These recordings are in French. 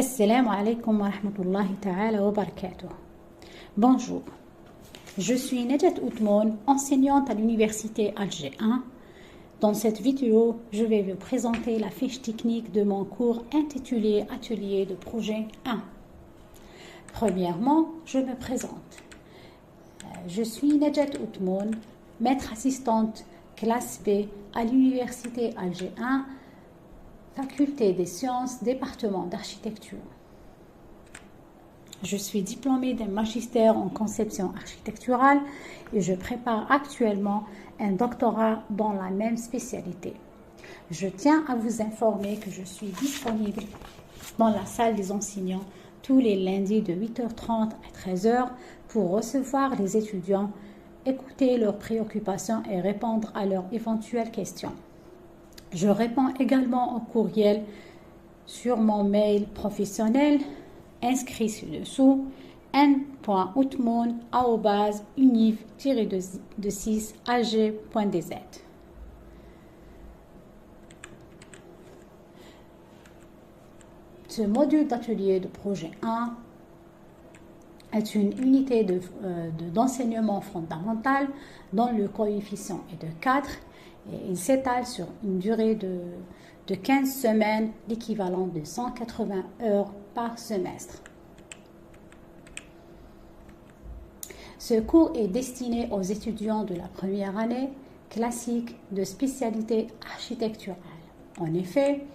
Assalamu alaikum wa rahmatullahi ta'ala wa barakatuh. Bonjour, je suis Najat Outmoun, enseignante à l'université Alger 1. Dans cette vidéo, je vais vous présenter la fiche technique de mon cours intitulé Atelier de projet 1. Premièrement, je me présente. Je suis Najat Outmoun, maître assistante classe B à l'université Alger 1, faculté des sciences, département d'architecture. Je suis diplômée d'un magistère en conception architecturale et je prépare actuellement un doctorat dans la même spécialité. Je tiens à vous informer que je suis disponible dans la salle des enseignants tous les lundis de 8h30 à 13h pour recevoir les étudiants, écouter leurs préoccupations et répondre à leurs éventuelles questions. Je réponds également au courriel sur mon mail professionnel inscrit ci-dessous n.outmoun@univ-6ag.dz. Ce module d'atelier de projet 1 est une unité d'enseignement fondamental dont le coefficient est de 4 et il s'étale sur une durée de 15 semaines, l'équivalent de 180 heures par semestre. Ce cours est destiné aux étudiants de la première année classique de spécialité architecturale. En effet,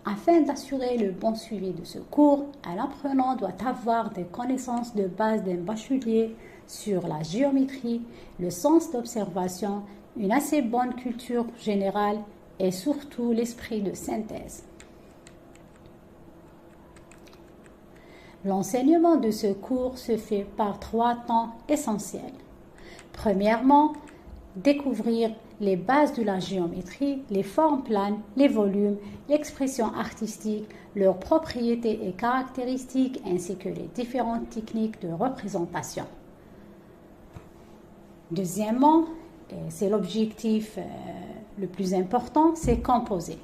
afin d'assurer le bon suivi de ce cours, un apprenant doit avoir des connaissances de base d'un bachelier sur la géométrie, le sens d'observation, une assez bonne culture générale et surtout l'esprit de synthèse. L'enseignement de ce cours se fait par 3 temps essentiels. Premièrement, découvrir les bases de la géométrie, les formes planes, les volumes, l'expression artistique, leurs propriétés et caractéristiques, ainsi que les différentes techniques de représentation. Deuxièmement, et c'est l'objectif le plus important, c'est composer.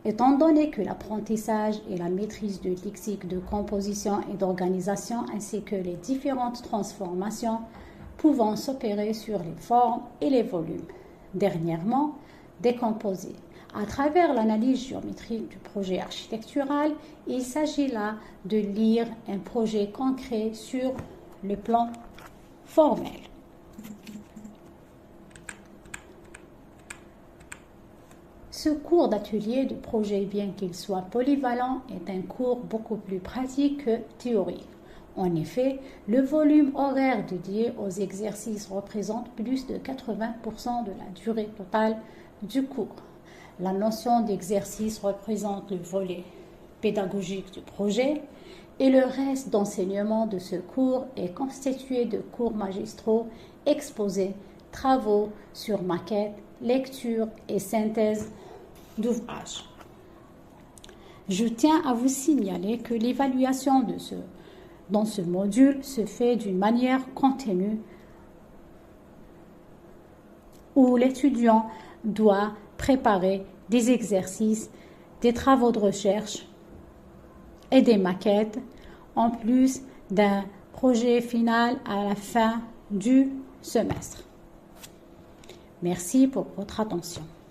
Étant donné que l'apprentissage et la maîtrise du lexique de composition et d'organisation, ainsi que les différentes transformations pouvant s'opérer sur les formes et les volumes. Dernièrement, décomposer. À travers l'analyse géométrique du projet architectural, il s'agit là de lire un projet concret sur le plan formel. Ce cours d'atelier de projet, bien qu'il soit polyvalent, est un cours beaucoup plus pratique que théorique. En effet, le volume horaire dédié aux exercices représente plus de 80% de la durée totale du cours. La notion d'exercice représente le volet pédagogique du projet et le reste d'enseignement de ce cours est constitué de cours magistraux, exposés, travaux sur maquette, lecture et synthèse d'ouvrages. Je tiens à vous signaler que l'évaluation dans ce module se fait d'une manière continue où l'étudiant doit préparer des exercices, des travaux de recherche et des maquettes, en plus d'un projet final à la fin du semestre. Merci pour votre attention.